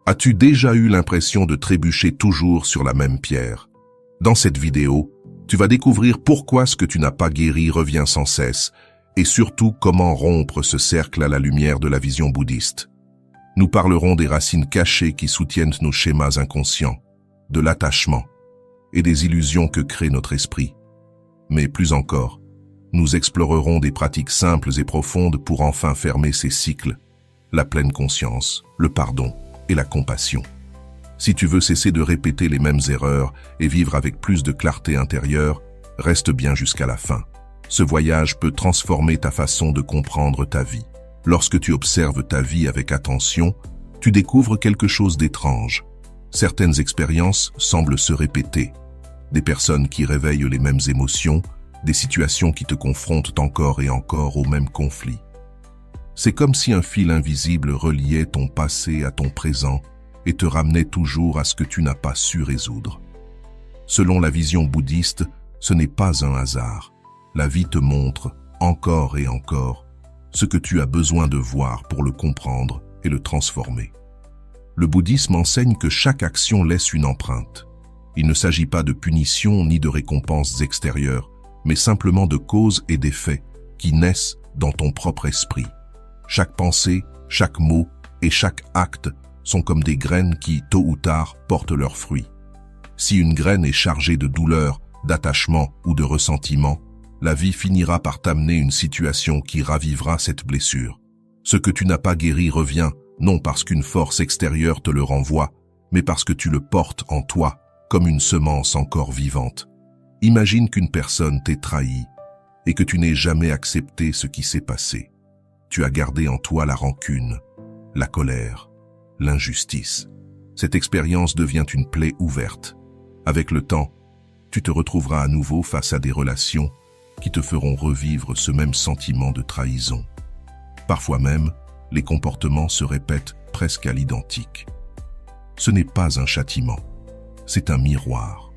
As-tu déjà eu l'impression de trébucher toujours sur la même pierre? Dans cette vidéo, tu vas découvrir pourquoi ce que tu n'as pas guéri revient sans cesse et surtout comment rompre ce cercle à la lumière de la vision bouddhiste. Nous parlerons des racines cachées qui soutiennent nos schémas inconscients, de l'attachement et des illusions que crée notre esprit. Mais plus encore, nous explorerons des pratiques simples et profondes pour enfin fermer ces cycles, la pleine conscience, le pardon et la compassion. Si tu veux cesser de répéter les mêmes erreurs et vivre avec plus de clarté intérieure, reste bien jusqu'à la fin. Ce voyage peut transformer ta façon de comprendre ta vie. Lorsque tu observes ta vie avec attention, tu découvres quelque chose d'étrange. Certaines expériences semblent se répéter. Des personnes qui réveillent les mêmes émotions, des situations qui te confrontent encore et encore au même conflit. C'est comme si un fil invisible reliait ton passé à ton présent et te ramenait toujours à ce que tu n'as pas su résoudre. Selon la vision bouddhiste, ce n'est pas un hasard. La vie te montre, encore et encore, ce que tu as besoin de voir pour le comprendre et le transformer. Le bouddhisme enseigne que chaque action laisse une empreinte. Il ne s'agit pas de punition ni de récompenses extérieures, mais simplement de causes et d'effets qui naissent dans ton propre esprit. Chaque pensée, chaque mot et chaque acte sont comme des graines qui, tôt ou tard, portent leurs fruits. Si une graine est chargée de douleur, d'attachement ou de ressentiment, la vie finira par t'amener une situation qui ravivera cette blessure. Ce que tu n'as pas guéri revient, non parce qu'une force extérieure te le renvoie, mais parce que tu le portes en toi, comme une semence encore vivante. Imagine qu'une personne t'ait trahi et que tu n'aies jamais accepté ce qui s'est passé. Tu as gardé en toi la rancune, la colère, l'injustice. Cette expérience devient une plaie ouverte. Avec le temps, tu te retrouveras à nouveau face à des relations qui te feront revivre ce même sentiment de trahison. Parfois même, les comportements se répètent presque à l'identique. Ce n'est pas un châtiment, c'est un miroir.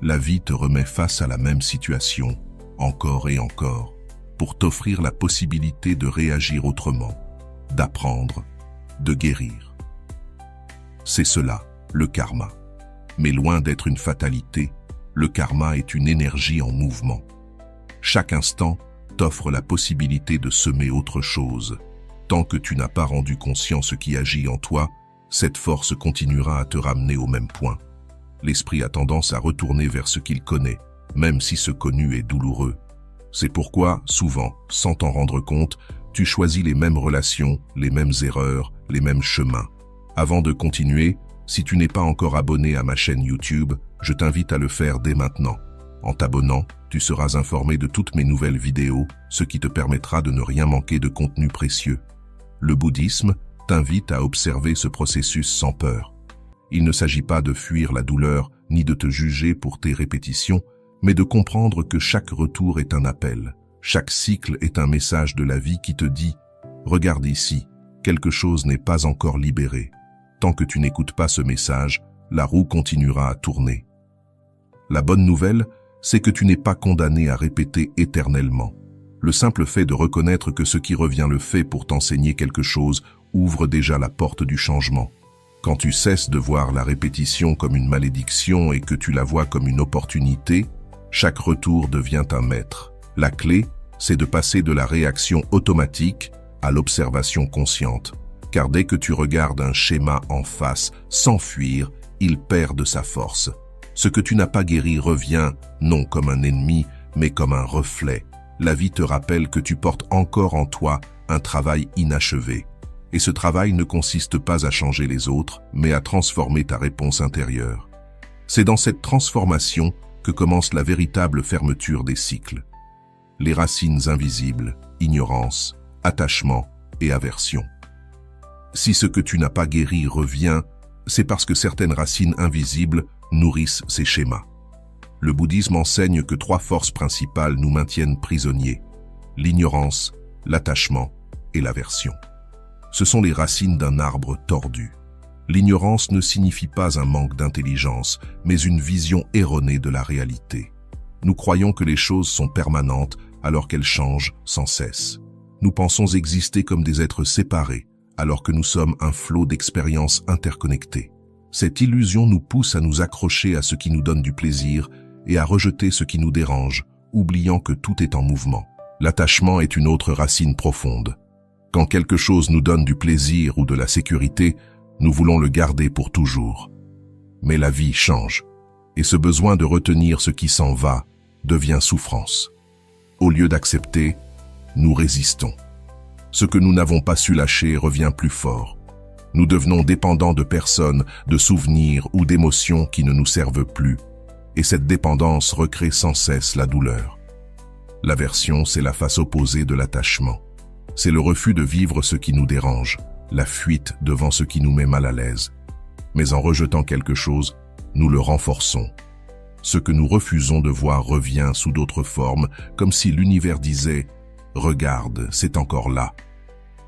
La vie te remet face à la même situation, encore et encore, pour t'offrir la possibilité de réagir autrement, d'apprendre, de guérir. C'est cela, le karma. Mais loin d'être une fatalité, le karma est une énergie en mouvement. Chaque instant t'offre la possibilité de semer autre chose. Tant que tu n'as pas rendu conscient ce qui agit en toi, cette force continuera à te ramener au même point. L'esprit a tendance à retourner vers ce qu'il connaît, même si ce connu est douloureux. C'est pourquoi, souvent, sans t'en rendre compte, tu choisis les mêmes relations, les mêmes erreurs, les mêmes chemins. Avant de continuer, si tu n'es pas encore abonné à ma chaîne YouTube, je t'invite à le faire dès maintenant. En t'abonnant, tu seras informé de toutes mes nouvelles vidéos, ce qui te permettra de ne rien manquer de contenu précieux. Le bouddhisme t'invite à observer ce processus sans peur. Il ne s'agit pas de fuir la douleur, ni de te juger pour tes répétitions, mais de comprendre que chaque retour est un appel. Chaque cycle est un message de la vie qui te dit « Regarde ici, quelque chose n'est pas encore libéré. » Tant que tu n'écoutes pas ce message, la roue continuera à tourner. La bonne nouvelle, c'est que tu n'es pas condamné à répéter éternellement. Le simple fait de reconnaître que ce qui revient le fait pour t'enseigner quelque chose ouvre déjà la porte du changement. Quand tu cesses de voir la répétition comme une malédiction et que tu la vois comme une opportunité, chaque retour devient un maître. La clé, c'est de passer de la réaction automatique à l'observation consciente. Car dès que tu regardes un schéma en face, sans fuir, il perd de sa force. Ce que tu n'as pas guéri revient, non comme un ennemi, mais comme un reflet. La vie te rappelle que tu portes encore en toi un travail inachevé. Et ce travail ne consiste pas à changer les autres, mais à transformer ta réponse intérieure. C'est dans cette transformation que commence la véritable fermeture des cycles. Les racines invisibles, ignorance, attachement et aversion. Si ce que tu n'as pas guéri revient, c'est parce que certaines racines invisibles nourrissent ces schémas. Le bouddhisme enseigne que 3 forces principales nous maintiennent prisonniers: l'ignorance, l'attachement et l'aversion. Ce sont les racines d'un arbre tordu. L'ignorance ne signifie pas un manque d'intelligence, mais une vision erronée de la réalité. Nous croyons que les choses sont permanentes alors qu'elles changent sans cesse. Nous pensons exister comme des êtres séparés, alors que nous sommes un flot d'expériences interconnectées. Cette illusion nous pousse à nous accrocher à ce qui nous donne du plaisir et à rejeter ce qui nous dérange, oubliant que tout est en mouvement. L'attachement est une autre racine profonde. Quand quelque chose nous donne du plaisir ou de la sécurité, nous voulons le garder pour toujours. Mais la vie change, et ce besoin de retenir ce qui s'en va devient souffrance. Au lieu d'accepter, nous résistons. Ce que nous n'avons pas su lâcher revient plus fort. Nous devenons dépendants de personnes, de souvenirs ou d'émotions qui ne nous servent plus, et cette dépendance recrée sans cesse la douleur. L'aversion, c'est la face opposée de l'attachement. C'est le refus de vivre ce qui nous dérange, la fuite devant ce qui nous met mal à l'aise. Mais en rejetant quelque chose, nous le renforçons. Ce que nous refusons de voir revient sous d'autres formes, comme si l'univers disait « Regarde, c'est encore là ».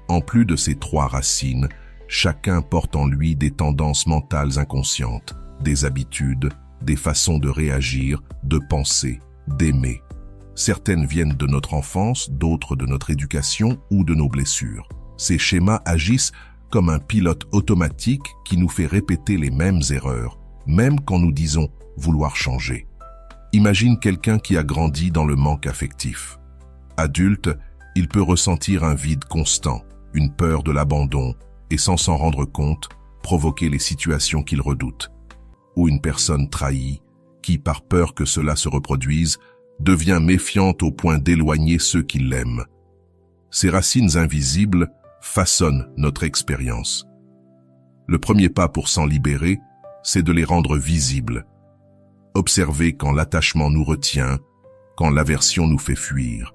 En plus de ces trois racines, chacun porte en lui des tendances mentales inconscientes, des habitudes, des façons de réagir, de penser, d'aimer. Certaines viennent de notre enfance, d'autres de notre éducation ou de nos blessures. Ces schémas agissent comme un pilote automatique qui nous fait répéter les mêmes erreurs, même quand nous disons vouloir changer. Imagine quelqu'un qui a grandi dans le manque affectif. Adulte, il peut ressentir un vide constant, une peur de l'abandon et sans s'en rendre compte, provoquer les situations qu'il redoute. Ou une personne trahie, qui, par peur que cela se reproduise, devient méfiante au point d'éloigner ceux qui l'aiment. Ces racines invisibles façonnent notre expérience. Le premier pas pour s'en libérer, c'est de les rendre visibles. Observer quand l'attachement nous retient, quand l'aversion nous fait fuir,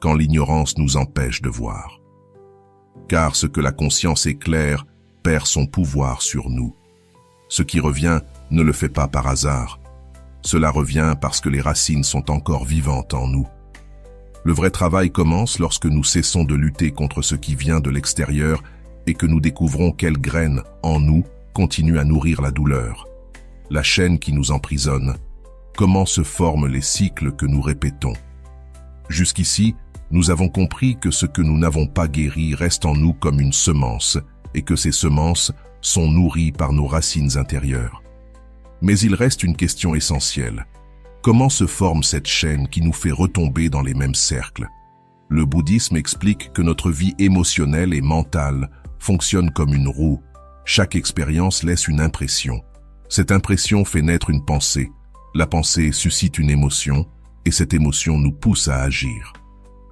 quand l'ignorance nous empêche de voir. Car ce que la conscience éclaire perd son pouvoir sur nous. Ce qui revient ne le fait pas par hasard. Cela revient parce que les racines sont encore vivantes en nous. Le vrai travail commence lorsque nous cessons de lutter contre ce qui vient de l'extérieur et que nous découvrons quelle graine, en nous, continue à nourrir la douleur. La chaîne qui nous emprisonne. Comment se forment les cycles que nous répétons. Jusqu'ici, nous avons compris que ce que nous n'avons pas guéri reste en nous comme une semence et que ces semences sont nourries par nos racines intérieures. Mais il reste une question essentielle. Comment se forme cette chaîne qui nous fait retomber dans les mêmes cercles? Le bouddhisme explique que notre vie émotionnelle et mentale fonctionne comme une roue. Chaque expérience laisse une impression. Cette impression fait naître une pensée. La pensée suscite une émotion et cette émotion nous pousse à agir.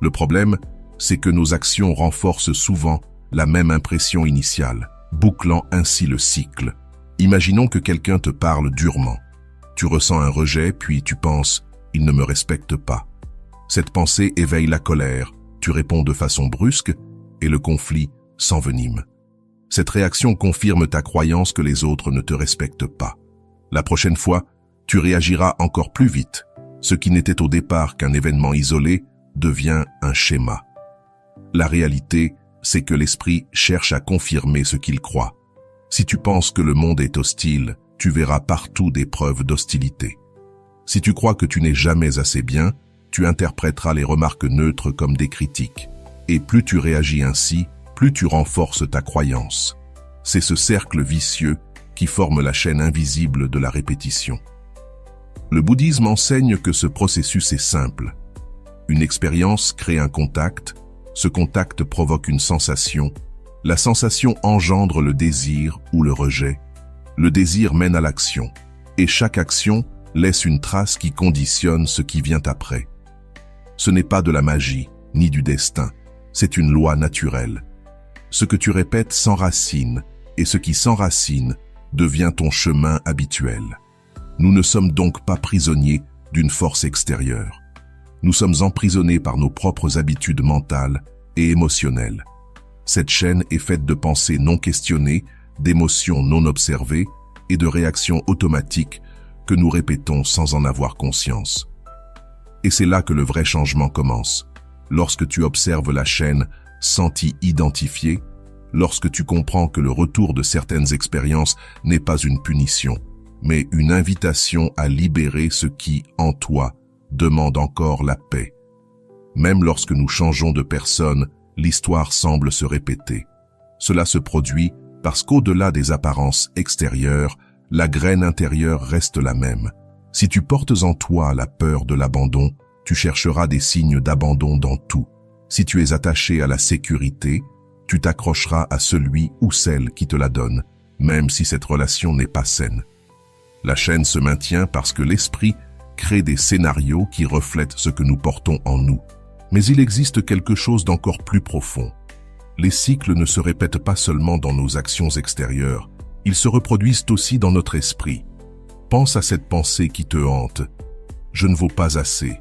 Le problème, c'est que nos actions renforcent souvent la même impression initiale, bouclant ainsi le cycle. Imaginons que quelqu'un te parle durement. Tu ressens un rejet, puis tu penses « il ne me respecte pas ». Cette pensée éveille la colère, tu réponds de façon brusque et le conflit s'envenime. Cette réaction confirme ta croyance que les autres ne te respectent pas. La prochaine fois, tu réagiras encore plus vite. Ce qui n'était au départ qu'un événement isolé devient un schéma. La réalité, c'est que l'esprit cherche à confirmer ce qu'il croit. Si tu penses que le monde est hostile, tu verras partout des preuves d'hostilité. Si tu crois que tu n'es jamais assez bien, tu interpréteras les remarques neutres comme des critiques. Et plus tu réagis ainsi, plus tu renforces ta croyance. C'est ce cercle vicieux qui forme la chaîne invisible de la répétition. Le bouddhisme enseigne que ce processus est simple. Une expérience crée un contact, ce contact provoque une sensation, la sensation engendre le désir ou le rejet, le désir mène à l'action, et chaque action laisse une trace qui conditionne ce qui vient après. Ce n'est pas de la magie, ni du destin, c'est une loi naturelle. Ce que tu répètes s'enracine, et ce qui s'enracine devient ton chemin habituel. Nous ne sommes donc pas prisonniers d'une force extérieure. Nous sommes emprisonnés par nos propres habitudes mentales et émotionnelles. Cette chaîne est faite de pensées non questionnées, d'émotions non observées et de réactions automatiques que nous répétons sans en avoir conscience. Et c'est là que le vrai changement commence. Lorsque tu observes la chaîne sans t'y identifier, lorsque tu comprends que le retour de certaines expériences n'est pas une punition, mais une invitation à libérer ce qui, en toi, demande encore la paix. Même lorsque nous changeons de personne, l'histoire semble se répéter. Cela se produit parce qu'au-delà des apparences extérieures, la graine intérieure reste la même. Si tu portes en toi la peur de l'abandon, tu chercheras des signes d'abandon dans tout. Si tu es attaché à la sécurité, tu t'accrocheras à celui ou celle qui te la donne, même si cette relation n'est pas saine. La chaîne se maintient parce que l'esprit crée des scénarios qui reflètent ce que nous portons en nous. Mais il existe quelque chose d'encore plus profond. Les cycles ne se répètent pas seulement dans nos actions extérieures, ils se reproduisent aussi dans notre esprit. Pense à cette pensée qui te hante. Je ne vaux pas assez.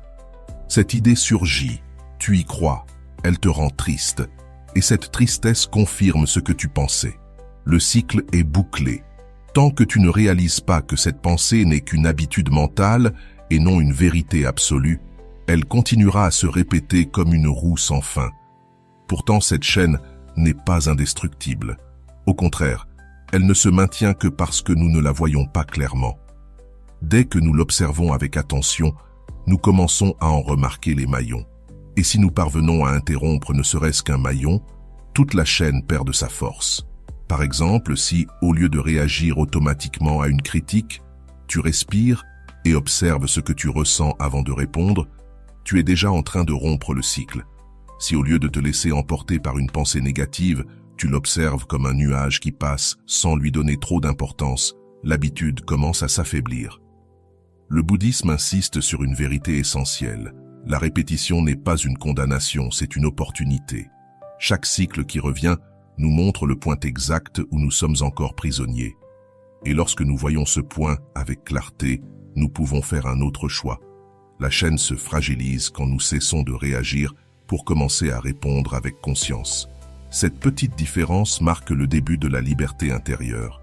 Cette idée surgit, tu y crois, elle te rend triste, et cette tristesse confirme ce que tu pensais. Le cycle est bouclé. Tant que tu ne réalises pas que cette pensée n'est qu'une habitude mentale et non une vérité absolue, elle continuera à se répéter comme une roue sans fin. Pourtant, cette chaîne n'est pas indestructible. Au contraire, elle ne se maintient que parce que nous ne la voyons pas clairement. Dès que nous l'observons avec attention, nous commençons à en remarquer les maillons. Et si nous parvenons à interrompre ne serait-ce qu'un maillon, toute la chaîne perd de sa force. Par exemple, si, au lieu de réagir automatiquement à une critique, tu respires et observes ce que tu ressens avant de répondre, tu es déjà en train de rompre le cycle. Si au lieu de te laisser emporter par une pensée négative, tu l'observes comme un nuage qui passe sans lui donner trop d'importance, l'habitude commence à s'affaiblir. Le bouddhisme insiste sur une vérité essentielle. La répétition n'est pas une condamnation, c'est une opportunité. Chaque cycle qui revient nous montre le point exact où nous sommes encore prisonniers. Et lorsque nous voyons ce point avec clarté, nous pouvons faire un autre choix. La chaîne se fragilise quand nous cessons de réagir pour commencer à répondre avec conscience. Cette petite différence marque le début de la liberté intérieure.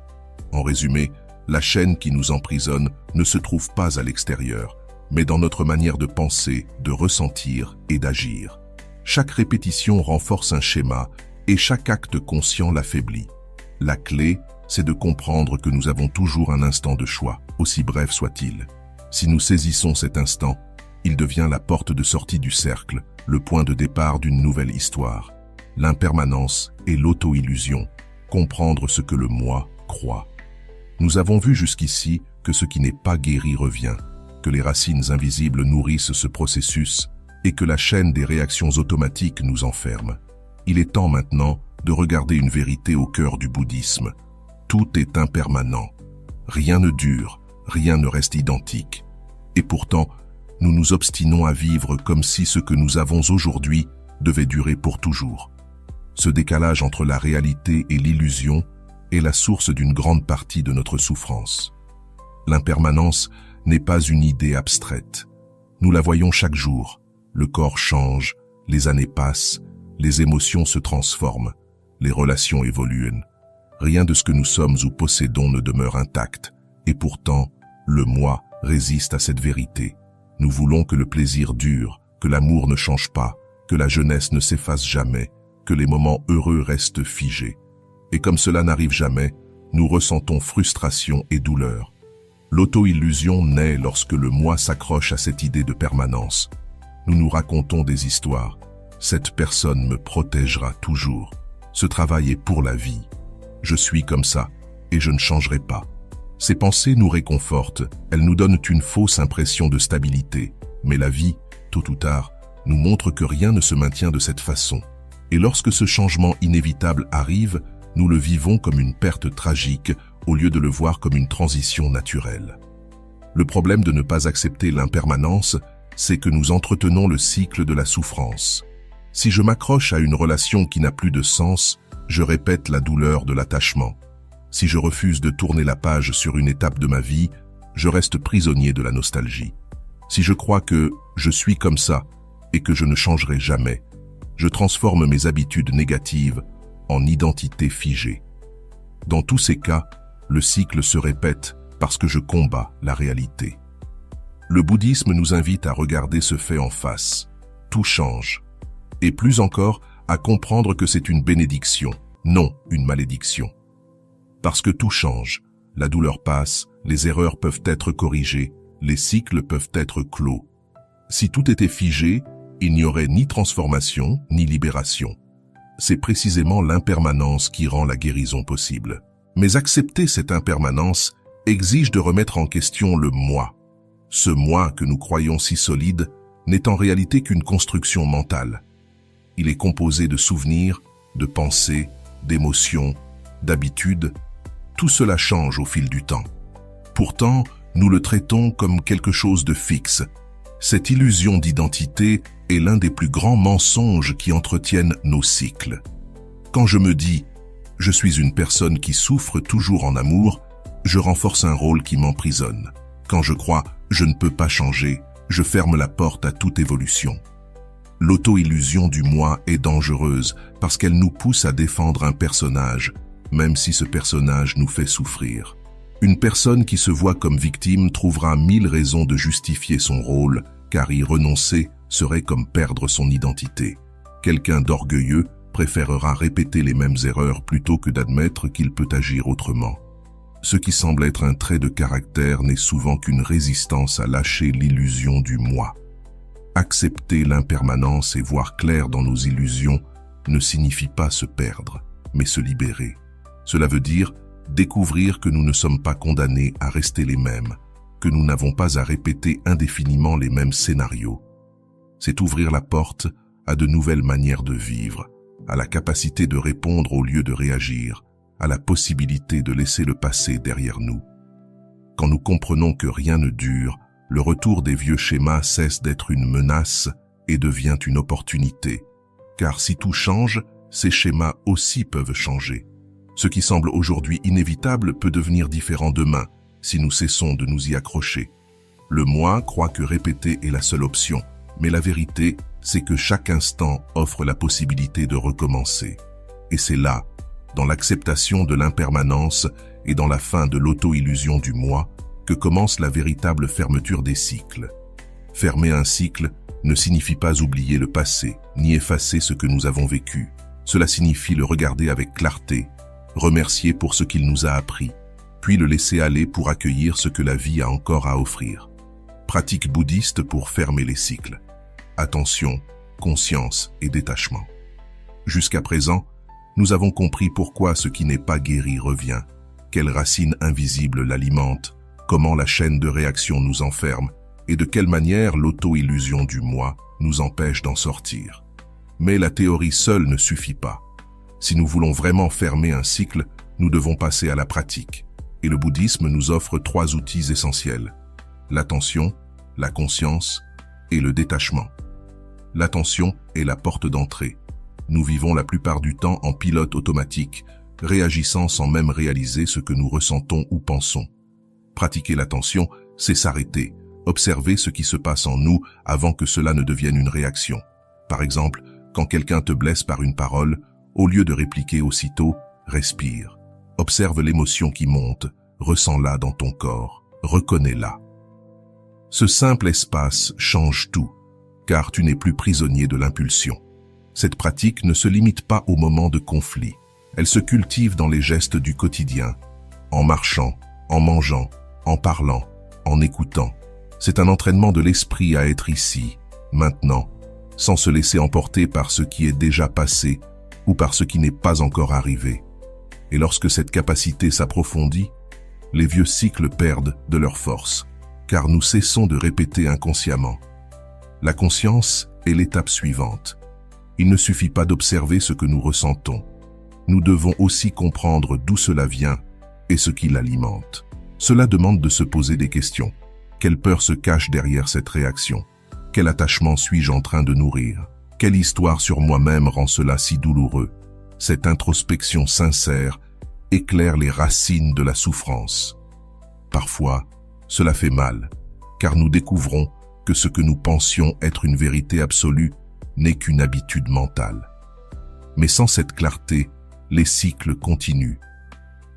En résumé, la chaîne qui nous emprisonne ne se trouve pas à l'extérieur, mais dans notre manière de penser, de ressentir et d'agir. Chaque répétition renforce un schéma et chaque acte conscient l'affaiblit. La clé, c'est de comprendre que nous avons toujours un instant de choix, aussi bref soit-il. Si nous saisissons cet instant, il devient la porte de sortie du cercle, le point de départ d'une nouvelle histoire. L'impermanence et l'auto-illusion, comprendre ce que le moi croit. Nous avons vu jusqu'ici que ce qui n'est pas guéri revient, que les racines invisibles nourrissent ce processus et que la chaîne des réactions automatiques nous enferme. Il est temps maintenant de regarder une vérité au cœur du bouddhisme. Tout est impermanent. Rien ne dure, rien ne reste identique. Et pourtant, nous nous obstinons à vivre comme si ce que nous avons aujourd'hui devait durer pour toujours. Ce décalage entre la réalité et l'illusion est la source d'une grande partie de notre souffrance. L'impermanence n'est pas une idée abstraite. Nous la voyons chaque jour. Le corps change, les années passent, les émotions se transforment, les relations évoluent. Rien de ce que nous sommes ou possédons ne demeure intact. Et pourtant, le moi résiste à cette vérité. Nous voulons que le plaisir dure, que l'amour ne change pas, que la jeunesse ne s'efface jamais, que les moments heureux restent figés. Et comme cela n'arrive jamais, nous ressentons frustration et douleur. L'auto-illusion naît lorsque le moi s'accroche à cette idée de permanence. Nous nous racontons des histoires. Cette personne me protégera toujours. Ce travail est pour la vie. Je suis comme ça et je ne changerai pas. Ces pensées nous réconfortent, elles nous donnent une fausse impression de stabilité. Mais la vie, tôt ou tard, nous montre que rien ne se maintient de cette façon. Et lorsque ce changement inévitable arrive, nous le vivons comme une perte tragique au lieu de le voir comme une transition naturelle. Le problème de ne pas accepter l'impermanence, c'est que nous entretenons le cycle de la souffrance. Si je m'accroche à une relation qui n'a plus de sens, je répète la douleur de l'attachement. Si je refuse de tourner la page sur une étape de ma vie, je reste prisonnier de la nostalgie. Si je crois que je suis comme ça et que je ne changerai jamais, je transforme mes habitudes négatives en identité figée. Dans tous ces cas, le cycle se répète parce que je combats la réalité. Le bouddhisme nous invite à regarder ce fait en face. Tout change. Et plus encore, à comprendre que c'est une bénédiction, non une malédiction. Parce que tout change, la douleur passe, les erreurs peuvent être corrigées, les cycles peuvent être clos. Si tout était figé, il n'y aurait ni transformation ni libération. c'est précisément l'impermanence qui rend la guérison possible. Mais accepter cette impermanence exige de remettre en question le moi. Ce moi que nous croyons si solide n'est en réalité qu'une construction mentale. Il est composé de souvenirs, de pensées, d'émotions, d'habitudes. Tout cela change au fil du temps. Pourtant, nous le traitons comme quelque chose de fixe. Cette illusion d'identité est l'un des plus grands mensonges qui entretiennent nos cycles. Quand je me dis « je suis une personne qui souffre toujours en amour », je renforce un rôle qui m'emprisonne. Quand je crois « je ne peux pas changer », je ferme la porte à toute évolution. L'auto-illusion du moi est dangereuse parce qu'elle nous pousse à défendre un personnage, même si ce personnage nous fait souffrir. Une personne qui se voit comme victime trouvera 1000 raisons de justifier son rôle, car y renoncer serait comme perdre son identité. Quelqu'un d'orgueilleux préférera répéter les mêmes erreurs plutôt que d'admettre qu'il peut agir autrement. Ce qui semble être un trait de caractère n'est souvent qu'une résistance à lâcher l'illusion du moi. Accepter l'impermanence et voir clair dans nos illusions ne signifie pas se perdre, mais se libérer. Cela veut dire découvrir que nous ne sommes pas condamnés à rester les mêmes, que nous n'avons pas à répéter indéfiniment les mêmes scénarios. C'est ouvrir la porte à de nouvelles manières de vivre, à la capacité de répondre au lieu de réagir, à la possibilité de laisser le passé derrière nous. Quand nous comprenons que rien ne dure, le retour des vieux schémas cesse d'être une menace et devient une opportunité. Car si tout change, ces schémas aussi peuvent changer. Ce qui semble aujourd'hui inévitable peut devenir différent demain, si nous cessons de nous y accrocher. Le moi croit que répéter est la seule option, mais la vérité, c'est que chaque instant offre la possibilité de recommencer. Et c'est là, dans l'acceptation de l'impermanence et dans la fin de l'auto-illusion du moi, que commence la véritable fermeture des cycles. Fermer un cycle ne signifie pas oublier le passé, ni effacer ce que nous avons vécu. Cela signifie le regarder avec clarté, remercier pour ce qu'il nous a appris, puis le laisser aller pour accueillir ce que la vie a encore à offrir. Pratique bouddhiste pour fermer les cycles. Attention, conscience et détachement. Jusqu'à présent, nous avons compris pourquoi ce qui n'est pas guéri revient, quelle racine invisible l'alimente, comment la chaîne de réaction nous enferme et de quelle manière l'auto-illusion du moi nous empêche d'en sortir. Mais la théorie seule ne suffit pas. Si nous voulons vraiment fermer un cycle, nous devons passer à la pratique. Et le bouddhisme nous offre 3 outils essentiels: l'attention, la conscience et le détachement. L'attention est la porte d'entrée. Nous vivons la plupart du temps en pilote automatique, réagissant sans même réaliser ce que nous ressentons ou pensons. Pratiquer l'attention, c'est s'arrêter, observer ce qui se passe en nous avant que cela ne devienne une réaction. Par exemple, quand quelqu'un te blesse par une parole, au lieu de répliquer aussitôt, respire. Observe l'émotion qui monte, ressens-la dans ton corps, reconnais-la. Ce simple espace change tout, car tu n'es plus prisonnier de l'impulsion. Cette pratique ne se limite pas aux moments de conflit. Elle se cultive dans les gestes du quotidien, en marchant, en mangeant, en parlant, en écoutant. C'est un entraînement de l'esprit à être ici, maintenant, sans se laisser emporter par ce qui est déjà passé ou par ce qui n'est pas encore arrivé. Et lorsque cette capacité s'approfondit, les vieux cycles perdent de leur force, car nous cessons de répéter inconsciemment. La conscience est l'étape suivante. Il ne suffit pas d'observer ce que nous ressentons. Nous devons aussi comprendre d'où cela vient et ce qui l'alimente. Cela demande de se poser des questions. Quelle peur se cache derrière cette réaction? Quel attachement suis-je en train de nourrir? Quelle histoire sur moi-même rend cela si douloureux? Cette introspection sincère éclaire les racines de la souffrance. Parfois, cela fait mal, car nous découvrons que ce que nous pensions être une vérité absolue n'est qu'une habitude mentale. Mais sans cette clarté, les cycles continuent.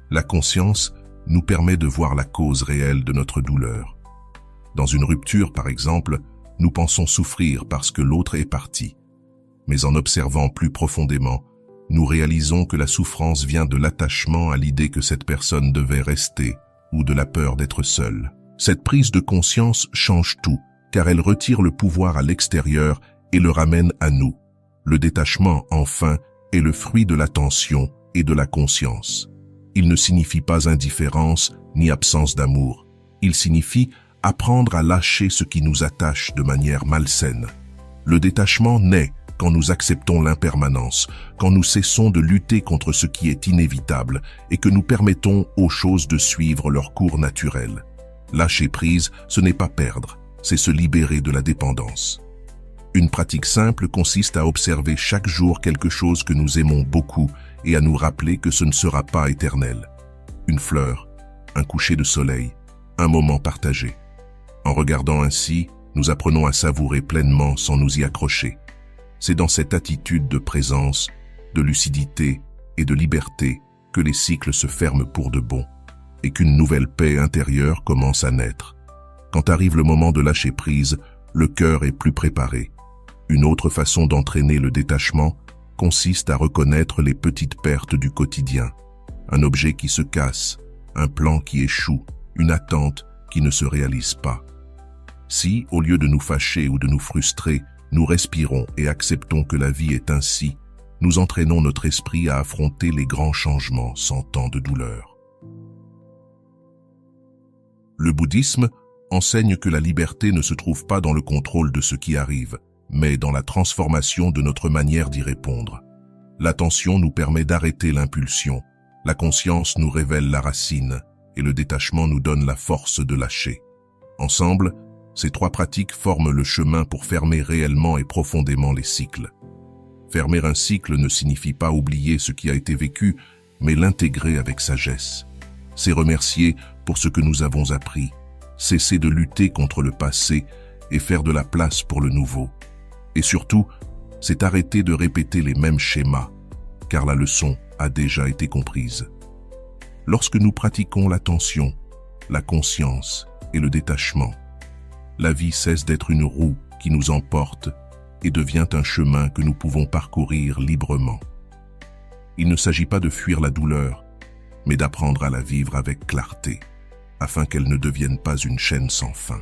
La conscience nous permet de voir la cause réelle de notre douleur. Dans une rupture, par exemple, nous pensons souffrir parce que l'autre est parti. Mais en observant plus profondément, nous réalisons que la souffrance vient de l'attachement à l'idée que cette personne devait rester ou de la peur d'être seule. Cette prise de conscience change tout, car elle retire le pouvoir à l'extérieur et le ramène à nous. Le détachement, enfin, est le fruit de l'attention et de la conscience. Il ne signifie pas indifférence ni absence d'amour. Il signifie apprendre à lâcher ce qui nous attache de manière malsaine. Le détachement naît quand nous acceptons l'impermanence, quand nous cessons de lutter contre ce qui est inévitable et que nous permettons aux choses de suivre leur cours naturel. Lâcher prise, ce n'est pas perdre, c'est se libérer de la dépendance. Une pratique simple consiste à observer chaque jour quelque chose que nous aimons beaucoup et à nous rappeler que ce ne sera pas éternel. Une fleur, un coucher de soleil, un moment partagé. En regardant ainsi, nous apprenons à savourer pleinement sans nous y accrocher. C'est dans cette attitude de présence, de lucidité et de liberté que les cycles se ferment pour de bon et qu'une nouvelle paix intérieure commence à naître. Quand arrive le moment de lâcher prise, le cœur est plus préparé. Une autre façon d'entraîner le détachement consiste à reconnaître les petites pertes du quotidien. Un objet qui se casse, un plan qui échoue, une attente qui ne se réalise pas. Si, au lieu de nous fâcher ou de nous frustrer, nous respirons et acceptons que la vie est ainsi, nous entraînons notre esprit à affronter les grands changements sans tant de douleur. Le bouddhisme enseigne que la liberté ne se trouve pas dans le contrôle de ce qui arrive, mais dans la transformation de notre manière d'y répondre. L'attention nous permet d'arrêter l'impulsion, la conscience nous révèle la racine, et le détachement nous donne la force de lâcher. Ensemble, ces trois pratiques forment le chemin pour fermer réellement et profondément les cycles. Fermer un cycle ne signifie pas oublier ce qui a été vécu, mais l'intégrer avec sagesse. C'est remercier pour ce que nous avons appris, cesser de lutter contre le passé et faire de la place pour le nouveau. Et surtout, c'est arrêter de répéter les mêmes schémas, car la leçon a déjà été comprise. Lorsque nous pratiquons l'attention, la conscience et le détachement, la vie cesse d'être une roue qui nous emporte et devient un chemin que nous pouvons parcourir librement. Il ne s'agit pas de fuir la douleur, mais d'apprendre à la vivre avec clarté, afin qu'elle ne devienne pas une chaîne sans fin.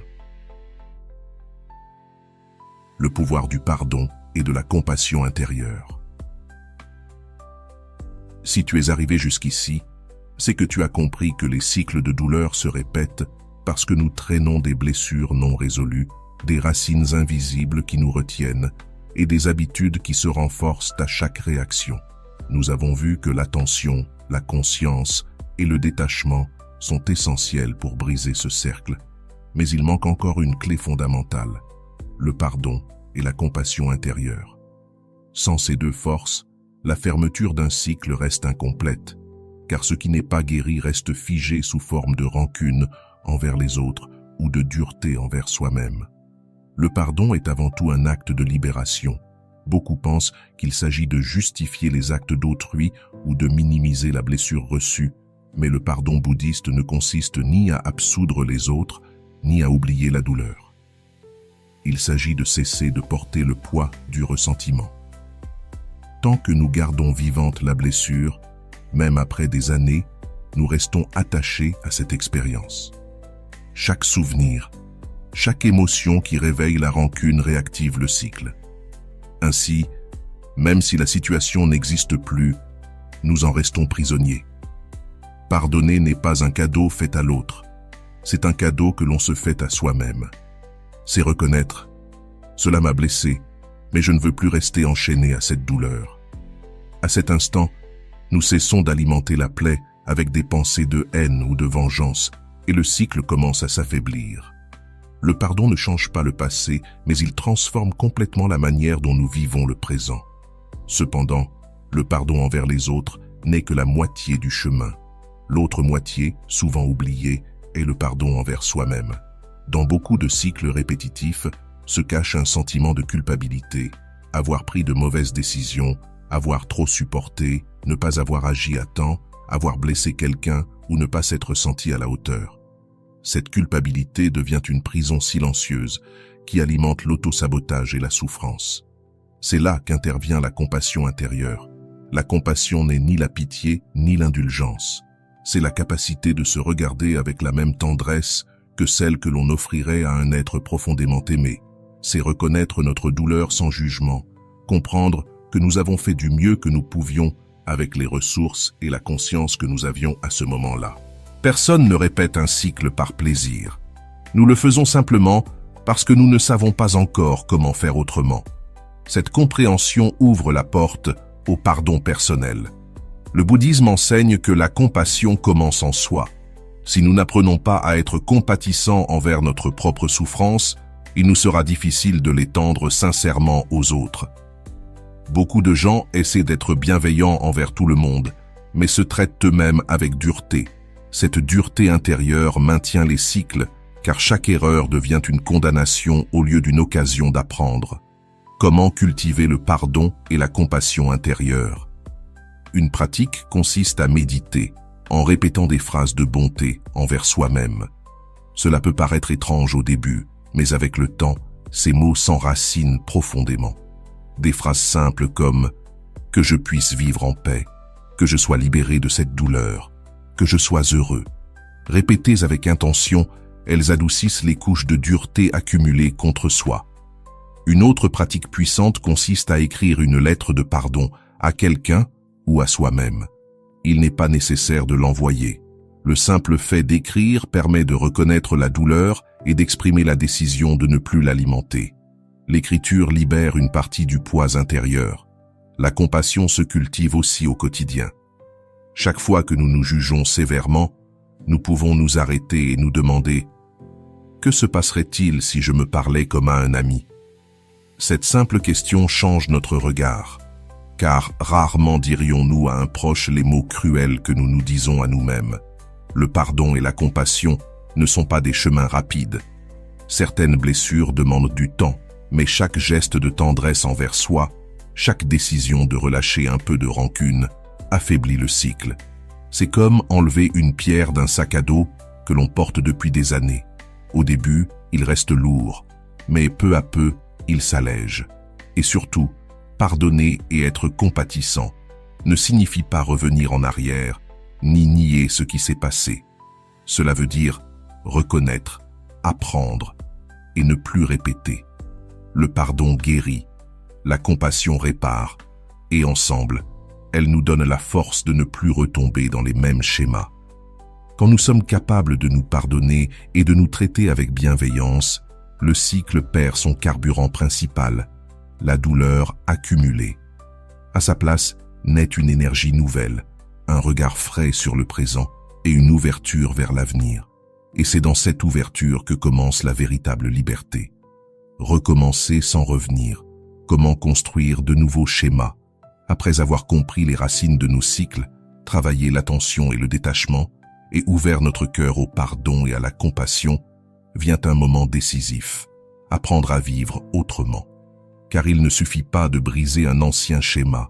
Le pouvoir du pardon et de la compassion intérieure. Si tu es arrivé jusqu'ici, c'est que tu as compris que les cycles de douleur se répètent parce que nous traînons des blessures non résolues, des racines invisibles qui nous retiennent et des habitudes qui se renforcent à chaque réaction. Nous avons vu que l'attention, la conscience et le détachement sont essentiels pour briser ce cercle, mais il manque encore une clé fondamentale, le pardon et la compassion intérieure. Sans ces deux forces, la fermeture d'un cycle reste incomplète, car ce qui n'est pas guéri reste figé sous forme de rancune envers les autres ou de dureté envers soi-même. Le pardon est avant tout un acte de libération. Beaucoup pensent qu'il s'agit de justifier les actes d'autrui ou de minimiser la blessure reçue, mais le pardon bouddhiste ne consiste ni à absoudre les autres, ni à oublier la douleur. Il s'agit de cesser de porter le poids du ressentiment. Tant que nous gardons vivante la blessure, même après des années, nous restons attachés à cette expérience. Chaque souvenir, chaque émotion qui réveille la rancune réactive le cycle. Ainsi, même si la situation n'existe plus, nous en restons prisonniers. Pardonner n'est pas un cadeau fait à l'autre, c'est un cadeau que l'on se fait à soi-même. C'est reconnaître « Cela m'a blessé, mais je ne veux plus rester enchaîné à cette douleur. » À cet instant, nous cessons d'alimenter la plaie avec des pensées de haine ou de vengeance, et le cycle commence à s'affaiblir. Le pardon ne change pas le passé, mais il transforme complètement la manière dont nous vivons le présent. Cependant, le pardon envers les autres n'est que la moitié du chemin. L'autre moitié, souvent oubliée, est le pardon envers soi-même. Dans beaucoup de cycles répétitifs se cache un sentiment de culpabilité, avoir pris de mauvaises décisions, avoir trop supporté, ne pas avoir agi à temps, avoir blessé quelqu'un ou ne pas s'être senti à la hauteur. Cette culpabilité devient une prison silencieuse qui alimente l'autosabotage et la souffrance. C'est là qu'intervient la compassion intérieure. La compassion n'est ni la pitié ni l'indulgence. C'est la capacité de se regarder avec la même tendresse que celle que l'on offrirait à un être profondément aimé. C'est reconnaître notre douleur sans jugement, comprendre que nous avons fait du mieux que nous pouvions avec les ressources et la conscience que nous avions à ce moment-là. Personne ne répète un cycle par plaisir. Nous le faisons simplement parce que nous ne savons pas encore comment faire autrement. Cette compréhension ouvre la porte au pardon personnel. Le bouddhisme enseigne que la compassion commence en soi. Si nous n'apprenons pas à être compatissants envers notre propre souffrance, il nous sera difficile de l'étendre sincèrement aux autres. Beaucoup de gens essaient d'être bienveillants envers tout le monde, mais se traitent eux-mêmes avec dureté. Cette dureté intérieure maintient les cycles, car chaque erreur devient une condamnation au lieu d'une occasion d'apprendre. Comment cultiver le pardon et la compassion intérieure? Une pratique consiste à méditer, en répétant des phrases de bonté envers soi-même. Cela peut paraître étrange au début, mais avec le temps, ces mots s'enracinent profondément. Des phrases simples comme « que je puisse vivre en paix »,« que je sois libéré de cette douleur »,« que je sois heureux ». Répétées avec intention, elles adoucissent les couches de dureté accumulées contre soi. Une autre pratique puissante consiste à écrire une lettre de pardon à quelqu'un ou à soi-même. Il n'est pas nécessaire de l'envoyer. Le simple fait d'écrire permet de reconnaître la douleur et d'exprimer la décision de ne plus l'alimenter. L'écriture libère une partie du poids intérieur. La compassion se cultive aussi au quotidien. Chaque fois que nous nous jugeons sévèrement, nous pouvons nous arrêter et nous demander « Que se passerait-il si je me parlais comme à un ami ?» Cette simple question change notre regard, car rarement dirions-nous à un proche les mots cruels que nous nous disons à nous-mêmes. Le pardon et la compassion ne sont pas des chemins rapides. Certaines blessures demandent du temps, mais chaque geste de tendresse envers soi, chaque décision de relâcher un peu de rancune, affaiblit le cycle. C'est comme enlever une pierre d'un sac à dos que l'on porte depuis des années. Au début, il reste lourd, mais peu à peu, il s'allège. Et surtout, pardonner et être compatissant ne signifie pas revenir en arrière, ni nier ce qui s'est passé. Cela veut dire reconnaître, apprendre et ne plus répéter. Le pardon guérit, la compassion répare, et ensemble, elle nous donne la force de ne plus retomber dans les mêmes schémas. Quand nous sommes capables de nous pardonner et de nous traiter avec bienveillance, le cycle perd son carburant principal, la douleur accumulée. À sa place, naît une énergie nouvelle, un regard frais sur le présent et une ouverture vers l'avenir. Et c'est dans cette ouverture que commence la véritable liberté. Recommencer sans revenir. Comment construire de nouveaux schémas? Après avoir compris les racines de nos cycles, travaillé l'attention et le détachement, et ouvert notre cœur au pardon et à la compassion, vient un moment décisif. Apprendre à vivre autrement. Car il ne suffit pas de briser un ancien schéma.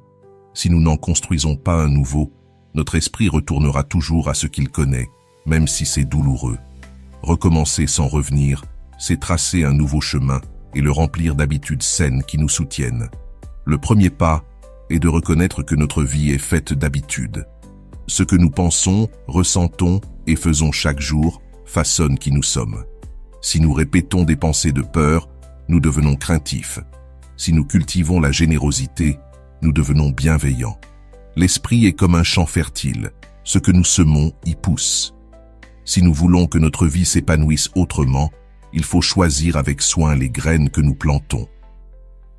Si nous n'en construisons pas un nouveau, notre esprit retournera toujours à ce qu'il connaît, même si c'est douloureux. Recommencer sans revenir, c'est tracer un nouveau chemin et le remplir d'habitudes saines qui nous soutiennent. Le premier pas est de reconnaître que notre vie est faite d'habitudes. Ce que nous pensons, ressentons et faisons chaque jour façonne qui nous sommes. Si nous répétons des pensées de peur, nous devenons craintifs. Si nous cultivons la générosité, nous devenons bienveillants. L'esprit est comme un champ fertile. Ce que nous semons y pousse. Si nous voulons que notre vie s'épanouisse autrement, il faut choisir avec soin les graines que nous plantons.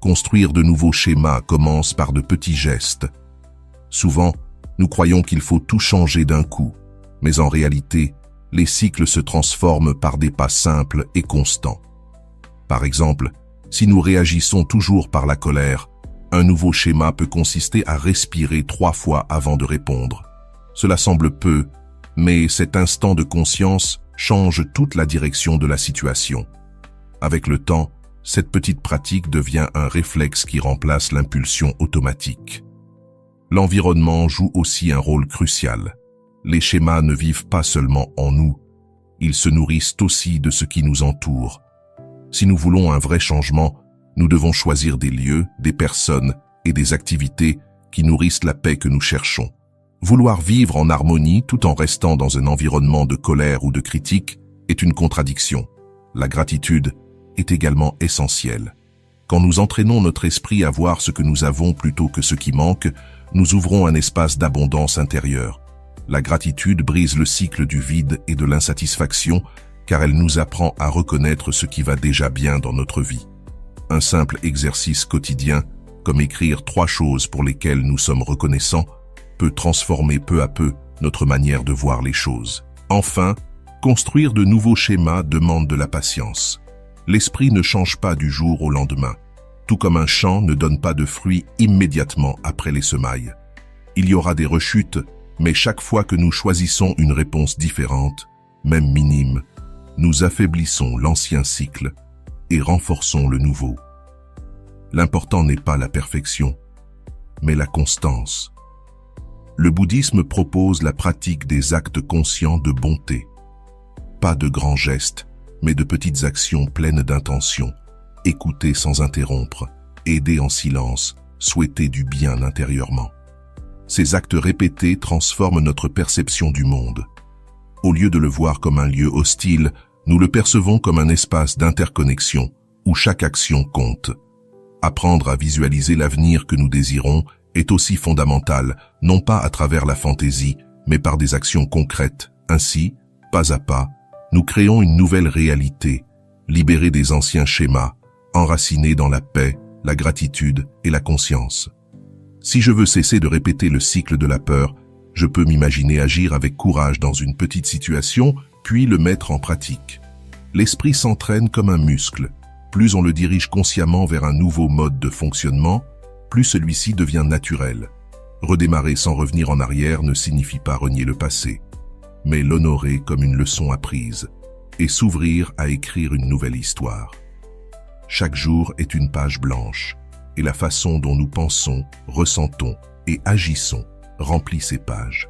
Construire de nouveaux schémas commence par de petits gestes. Souvent, nous croyons qu'il faut tout changer d'un coup, mais en réalité, les cycles se transforment par des pas simples et constants. Par exemple, si nous réagissons toujours par la colère, un nouveau schéma peut consister à respirer 3 fois avant de répondre. Cela semble peu, mais cet instant de conscience change toute la direction de la situation. Avec le temps, cette petite pratique devient un réflexe qui remplace l'impulsion automatique. L'environnement joue aussi un rôle crucial. Les schémas ne vivent pas seulement en nous, ils se nourrissent aussi de ce qui nous entoure. Si nous voulons un vrai changement, nous devons choisir des lieux, des personnes et des activités qui nourrissent la paix que nous cherchons. Vouloir vivre en harmonie tout en restant dans un environnement de colère ou de critique est une contradiction. La gratitude est également essentielle. Quand nous entraînons notre esprit à voir ce que nous avons plutôt que ce qui manque, nous ouvrons un espace d'abondance intérieure. La gratitude brise le cycle du vide et de l'insatisfaction, car elle nous apprend à reconnaître ce qui va déjà bien dans notre vie. Un simple exercice quotidien, comme écrire 3 choses pour lesquelles nous sommes reconnaissants, peut transformer peu à peu notre manière de voir les choses. Enfin, construire de nouveaux schémas demande de la patience. L'esprit ne change pas du jour au lendemain, tout comme un champ ne donne pas de fruits immédiatement après les semailles. Il y aura des rechutes, mais chaque fois que nous choisissons une réponse différente, même minime, nous affaiblissons l'ancien cycle et renforçons le nouveau. L'important n'est pas la perfection, mais la constance. Le bouddhisme propose la pratique des actes conscients de bonté. Pas de grands gestes, mais de petites actions pleines d'intention. Écouter sans interrompre, aider en silence, souhaiter du bien intérieurement. Ces actes répétés transforment notre perception du monde. Au lieu de le voir comme un lieu hostile, nous le percevons comme un espace d'interconnexion où chaque action compte. Apprendre à visualiser l'avenir que nous désirons est aussi fondamental, non pas à travers la fantaisie, mais par des actions concrètes. Ainsi, pas à pas, nous créons une nouvelle réalité, libérée des anciens schémas, enracinée dans la paix, la gratitude et la conscience. Si je veux cesser de répéter le cycle de la peur, je peux m'imaginer agir avec courage dans une petite situation, puis le mettre en pratique. L'esprit s'entraîne comme un muscle. Plus on le dirige consciemment vers un nouveau mode de fonctionnement, plus celui-ci devient naturel. Redémarrer sans revenir en arrière ne signifie pas renier le passé, mais l'honorer comme une leçon apprise et s'ouvrir à écrire une nouvelle histoire. Chaque jour est une page blanche, et la façon dont nous pensons, ressentons et agissons remplit ces pages.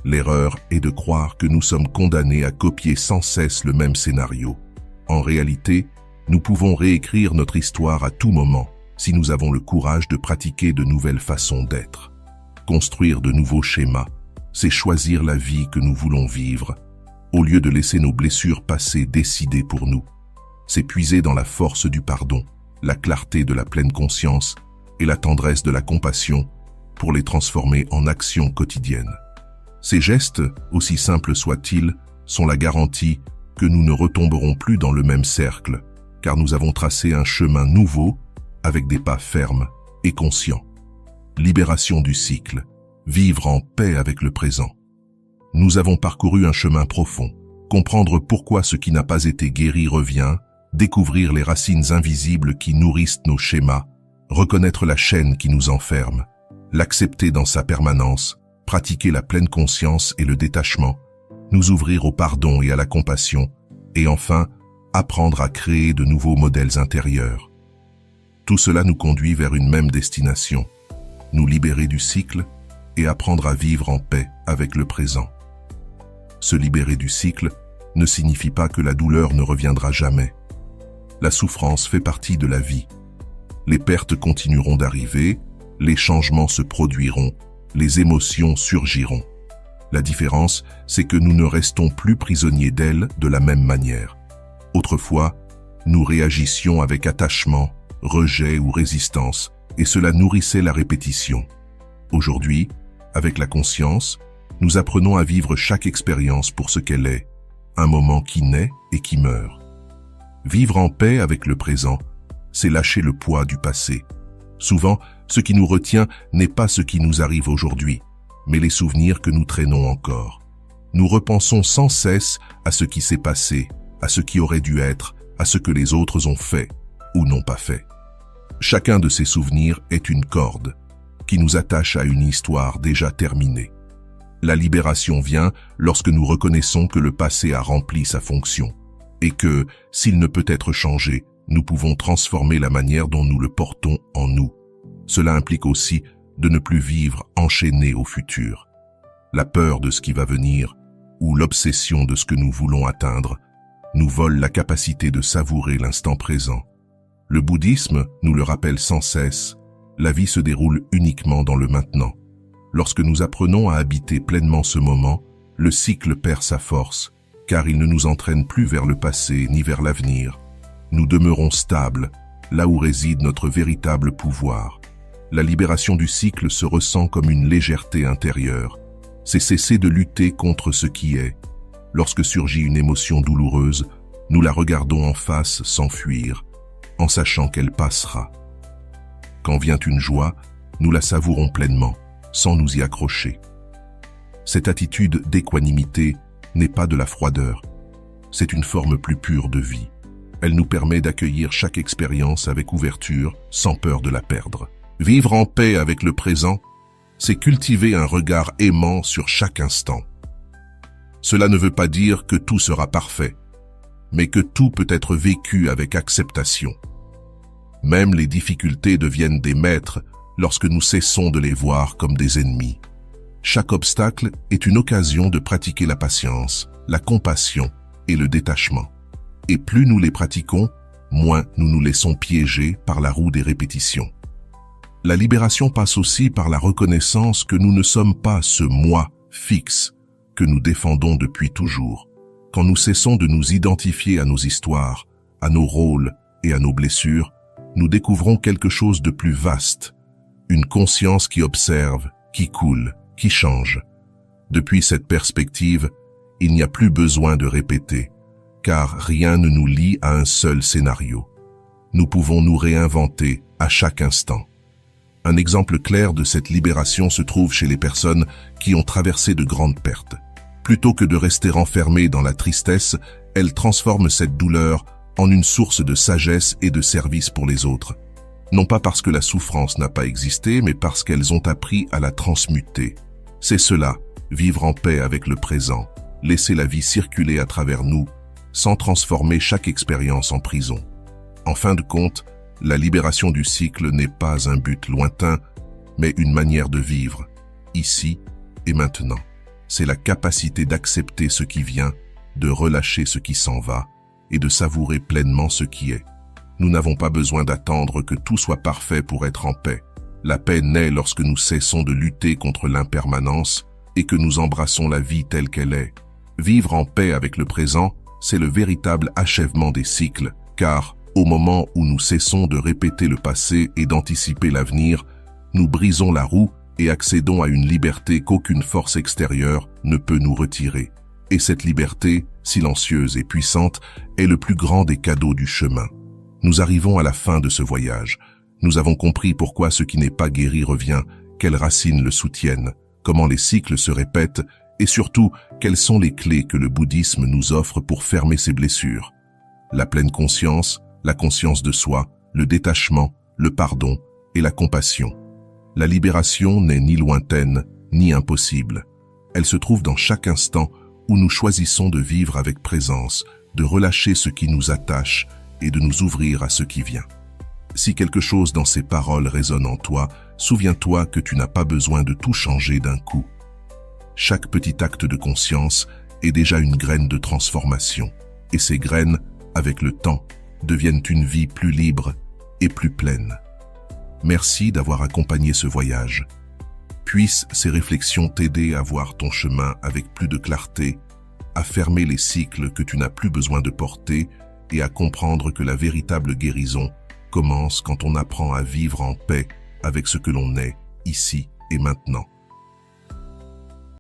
L'erreur est de croire que nous sommes condamnés à copier sans cesse le même scénario. En réalité, nous pouvons réécrire notre histoire à tout moment si nous avons le courage de pratiquer de nouvelles façons d'être. Construire de nouveaux schémas, c'est choisir la vie que nous voulons vivre, au lieu de laisser nos blessures passées décider pour nous. C'est puiser dans la force du pardon, la clarté de la pleine conscience et la tendresse de la compassion pour les transformer en actions quotidiennes. Ces gestes, aussi simples soient-ils, sont la garantie que nous ne retomberons plus dans le même cercle, car nous avons tracé un chemin nouveau avec des pas fermes et conscients. Libération du cycle, vivre en paix avec le présent. Nous avons parcouru un chemin profond, comprendre pourquoi ce qui n'a pas été guéri revient, découvrir les racines invisibles qui nourrissent nos schémas, reconnaître la chaîne qui nous enferme, l'accepter dans sa permanence, pratiquer la pleine conscience et le détachement, nous ouvrir au pardon et à la compassion, et enfin, apprendre à créer de nouveaux modèles intérieurs. Tout cela nous conduit vers une même destination, nous libérer du cycle et apprendre à vivre en paix avec le présent. Se libérer du cycle ne signifie pas que la douleur ne reviendra jamais. La souffrance fait partie de la vie. Les pertes continueront d'arriver, les changements se produiront, les émotions surgiront. La différence, c'est que nous ne restons plus prisonniers d'elles de la même manière. Autrefois, nous réagissions avec attachement, rejet ou résistance, et cela nourrissait la répétition. Aujourd'hui, avec la conscience, nous apprenons à vivre chaque expérience pour ce qu'elle est, un moment qui naît et qui meurt. Vivre en paix avec le présent, c'est lâcher le poids du passé. Souvent, ce qui nous retient n'est pas ce qui nous arrive aujourd'hui, mais les souvenirs que nous traînons encore. Nous repensons sans cesse à ce qui s'est passé, à ce qui aurait dû être, à ce que les autres ont fait ou n'ont pas fait. Chacun de ces souvenirs est une corde qui nous attache à une histoire déjà terminée. La libération vient lorsque nous reconnaissons que le passé a rempli sa fonction et que, s'il ne peut être changé, nous pouvons transformer la manière dont nous le portons en nous. Cela implique aussi de ne plus vivre enchaîné au futur. La peur de ce qui va venir ou l'obsession de ce que nous voulons atteindre nous vole la capacité de savourer l'instant présent. Le bouddhisme nous le rappelle sans cesse, la vie se déroule uniquement dans le maintenant. Lorsque nous apprenons à habiter pleinement ce moment, le cycle perd sa force, car il ne nous entraîne plus vers le passé ni vers l'avenir. Nous demeurons stables, là où réside notre véritable pouvoir. La libération du cycle se ressent comme une légèreté intérieure. C'est cesser de lutter contre ce qui est. Lorsque surgit une émotion douloureuse, nous la regardons en face sans fuir, en sachant qu'elle passera. Quand vient une joie, nous la savourons pleinement, sans nous y accrocher. Cette attitude d'équanimité n'est pas de la froideur, c'est une forme plus pure de vie. Elle nous permet d'accueillir chaque expérience avec ouverture, sans peur de la perdre. Vivre en paix avec le présent, c'est cultiver un regard aimant sur chaque instant. Cela ne veut pas dire que tout sera parfait, mais que tout peut être vécu avec acceptation. Même les difficultés deviennent des maîtres lorsque nous cessons de les voir comme des ennemis. Chaque obstacle est une occasion de pratiquer la patience, la compassion et le détachement. Et plus nous les pratiquons, moins nous nous laissons piéger par la roue des répétitions. La libération passe aussi par la reconnaissance que nous ne sommes pas ce moi fixe que nous défendons depuis toujours. Quand nous cessons de nous identifier à nos histoires, à nos rôles et à nos blessures, nous découvrons quelque chose de plus vaste, une conscience qui observe, qui coule, qui change. Depuis cette perspective, il n'y a plus besoin de répéter, car rien ne nous lie à un seul scénario. Nous pouvons nous réinventer à chaque instant. Un exemple clair de cette libération se trouve chez les personnes qui ont traversé de grandes pertes. Plutôt que de rester enfermées dans la tristesse, elles transforment cette douleur en une source de sagesse et de service pour les autres. Non pas parce que la souffrance n'a pas existé, mais parce qu'elles ont appris à la transmuter. C'est cela, vivre en paix avec le présent, laisser la vie circuler à travers nous, sans transformer chaque expérience en prison. En fin de compte, la libération du cycle n'est pas un but lointain, mais une manière de vivre, ici et maintenant. C'est la capacité d'accepter ce qui vient, de relâcher ce qui s'en va et de savourer pleinement ce qui est. Nous n'avons pas besoin d'attendre que tout soit parfait pour être en paix. La paix naît lorsque nous cessons de lutter contre l'impermanence et que nous embrassons la vie telle qu'elle est. Vivre en paix avec le présent, c'est le véritable achèvement des cycles, car au moment où nous cessons de répéter le passé et d'anticiper l'avenir, nous brisons la roue et accédons à une liberté qu'aucune force extérieure ne peut nous retirer. Et cette liberté, silencieuse et puissante, est le plus grand des cadeaux du chemin. Nous arrivons à la fin de ce voyage. Nous avons compris pourquoi ce qui n'est pas guéri revient, quelles racines le soutiennent, comment les cycles se répètent, et surtout, quelles sont les clés que le bouddhisme nous offre pour fermer ces blessures. La pleine conscience, la conscience de soi, le détachement, le pardon et la compassion. La libération n'est ni lointaine, ni impossible. Elle se trouve dans chaque instant où nous choisissons de vivre avec présence, de relâcher ce qui nous attache et de nous ouvrir à ce qui vient. Si quelque chose dans ces paroles résonne en toi, souviens-toi que tu n'as pas besoin de tout changer d'un coup. Chaque petit acte de conscience est déjà une graine de transformation, et ces graines, avec le temps, deviennent une vie plus libre et plus pleine. Merci d'avoir accompagné ce voyage. Puissent ces réflexions t'aider à voir ton chemin avec plus de clarté, à fermer les cycles que tu n'as plus besoin de porter et à comprendre que la véritable guérison commence quand on apprend à vivre en paix avec ce que l'on est, ici et maintenant.